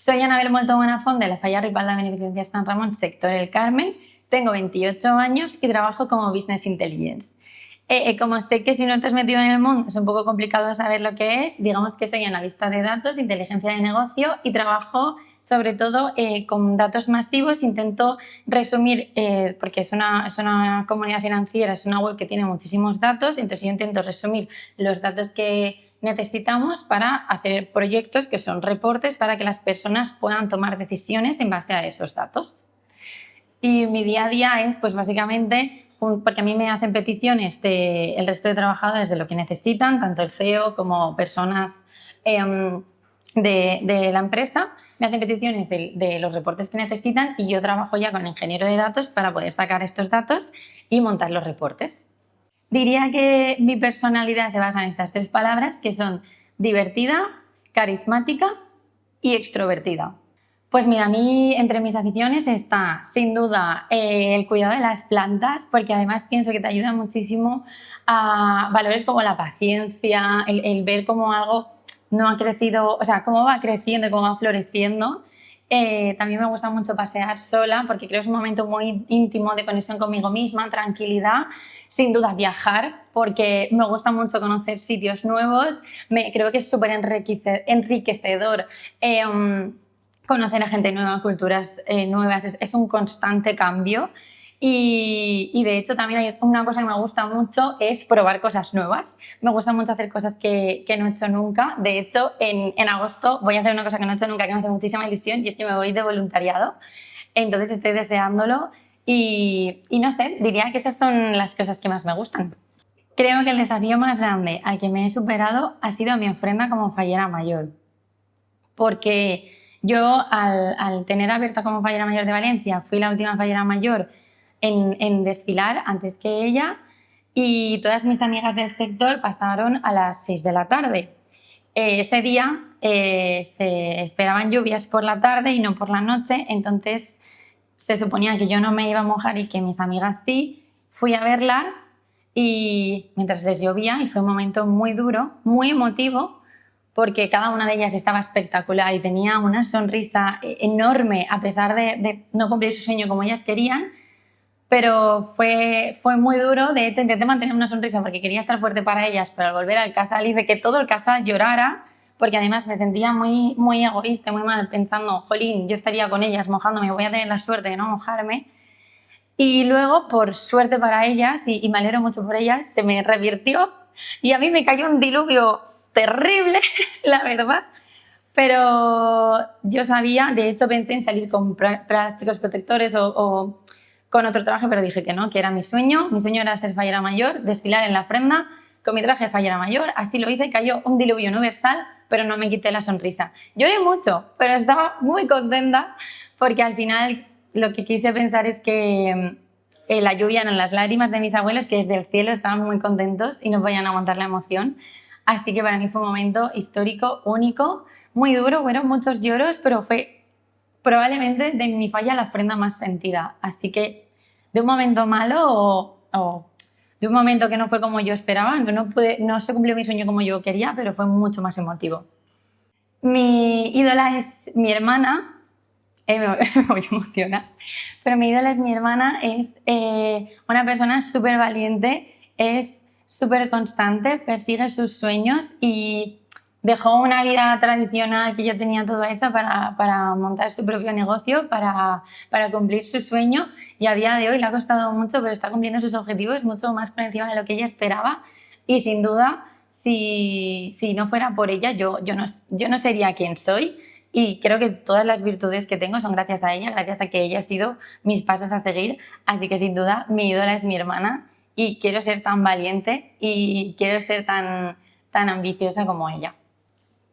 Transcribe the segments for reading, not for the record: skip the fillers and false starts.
Soy Anabel Molto Bonafont de la Falla Ripalda Beneficencia San Ramón, sector El Carmen. Tengo 28 años y trabajo como Business Intelligence. Como sé que si no estás metido en el mundo es un poco complicado saber lo que es, digamos que soy analista de datos, inteligencia de negocio y trabajo sobre todo con datos masivos. Intento resumir, porque es una comunidad financiera, es una web que tiene muchísimos datos, entonces yo intento resumir los datos que necesitamos para hacer proyectos que son reportes para que las personas puedan tomar decisiones en base a esos datos. Y mi día a día es, pues básicamente, porque a mí me hacen peticiones el resto de trabajadores de lo que necesitan, tanto el CEO como personas de la empresa, me hacen peticiones de los reportes que necesitan y yo trabajo ya con el ingeniero de datos para poder sacar estos datos y montar los reportes. Diría que mi personalidad se basa en estas tres palabras, que son divertida, carismática y extrovertida. Pues mira, a mí entre mis aficiones está sin duda el cuidado de las plantas, porque además pienso que te ayuda muchísimo a valores como la paciencia, el ver cómo algo no ha crecido, o sea, cómo va creciendo y cómo va floreciendo. También me gusta mucho pasear sola porque creo que es un momento muy íntimo de conexión conmigo misma, tranquilidad. Sin duda viajar porque me gusta mucho conocer sitios nuevos. Creo que es súper enriquecedor conocer a gente nueva, culturas nuevas. Es un constante cambio. Y de hecho también hay una cosa que me gusta mucho, es probar cosas nuevas. Me gusta mucho hacer cosas que no he hecho nunca. De hecho, en agosto voy a hacer una cosa que no he hecho nunca, que me hace muchísima ilusión, y es que me voy de voluntariado. Entonces estoy deseándolo y no sé, diría que esas son las cosas que más me gustan. Creo que el desafío más grande al que me he superado ha sido mi ofrenda como fallera mayor. Porque yo, al tener abierta como fallera mayor de Valencia, fui la última fallera mayor en desfilar antes que ella, y todas mis amigas del sector pasaron a las 6 de la tarde. Ese día se esperaban lluvias por la tarde y no por la noche, entonces se suponía que yo no me iba a mojar y que mis amigas sí. Fui a verlas y mientras les llovía, y fue un momento muy duro, muy emotivo, porque cada una de ellas estaba espectacular y tenía una sonrisa enorme a pesar de no cumplir su sueño como ellas querían. Pero fue muy duro. De hecho, intenté mantener una sonrisa porque quería estar fuerte para ellas, pero al volver al casal hice que todo el casal llorara, porque además me sentía muy, muy egoísta, muy mal, pensando, jolín, yo estaría con ellas mojándome, voy a tener la suerte de no mojarme. Y luego, por suerte para ellas, y me alegro mucho por ellas, se me revirtió y a mí me cayó un diluvio terrible, la verdad. Pero yo sabía, de hecho pensé en salir con plásticos protectores o con otro traje, pero dije que no, que era mi sueño. Mi sueño era ser fallera mayor, desfilar en la ofrenda con mi traje de fallera mayor. Así lo hice, cayó un diluvio universal, pero no me quité la sonrisa. Lloré mucho, pero estaba muy contenta porque al final lo que quise pensar es que la lluvia eran las lágrimas de mis abuelos, que desde el cielo estaban muy contentos y no podían aguantar la emoción. Así que para mí fue un momento histórico, único, muy duro, fueron muchos lloros, pero fue probablemente de mi falla la ofrenda más sentida. Así que de un momento malo o de un momento que no fue como yo esperaba, no se cumplió mi sueño como yo quería, pero fue mucho más emotivo. Mi ídola es mi hermana. Me voy a emocionar, pero mi ídola es mi hermana. Es una persona súper valiente, es súper constante, persigue sus sueños y dejó una vida tradicional que ya tenía todo hecha para montar su propio negocio, para cumplir su sueño, y a día de hoy le ha costado mucho, pero está cumpliendo sus objetivos mucho más por encima de lo que ella esperaba. Y sin duda, si no fuera por ella, yo no sería quien soy. Y creo que todas las virtudes que tengo son gracias a ella, gracias a que ella ha sido mis pasos a seguir. Así que sin duda mi ídola es mi hermana y quiero ser tan valiente y quiero ser tan ambiciosa como ella.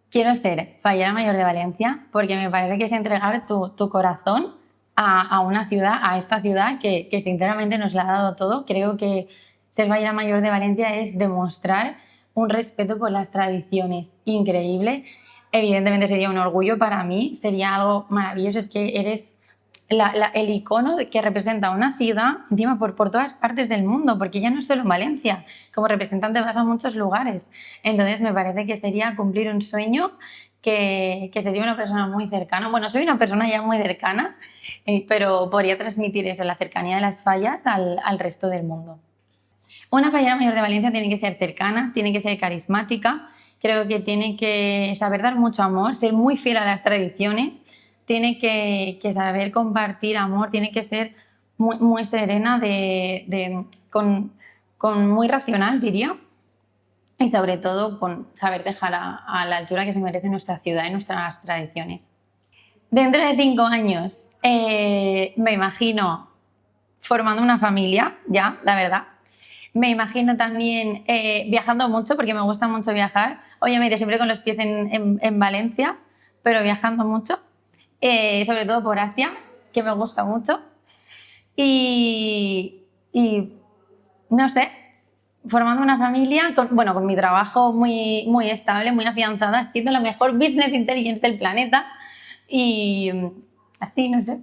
Quiero ser fallera mayor de Valencia porque me parece que es entregar tu corazón a una ciudad, a esta ciudad que sinceramente nos la ha dado todo. Creo que ser fallera mayor de Valencia es demostrar un respeto por las tradiciones increíble. Evidentemente sería un orgullo para mí, sería algo maravilloso. Es que eres el icono que representa una ciudad, encima por todas partes del mundo, porque ya no es solo en Valencia, como representante vas a muchos lugares. Entonces me parece que sería cumplir un sueño, que sería una persona muy cercana. Bueno, soy una persona ya muy cercana, pero podría transmitir eso, la cercanía de las fallas al resto del mundo. Una fallera mayor de Valencia tiene que ser cercana, tiene que ser carismática, creo que tiene que saber dar mucho amor, ser muy fiel a las tradiciones, tiene que saber compartir amor, tiene que ser muy, muy serena, con muy racional, diría, y sobre todo con saber dejar a la altura que se merece nuestra ciudad y nuestras tradiciones. Dentro de 5 años me imagino formando una familia, ya, la verdad. Me imagino también viajando mucho, porque me gusta mucho viajar. Obviamente siempre con los pies en Valencia, pero viajando mucho. Sobre todo por Asia, que me gusta mucho. Y no sé, formando una familia, con mi trabajo muy, muy estable, muy afianzada, siendo la mejor business intelligence del planeta. Y así, no sé.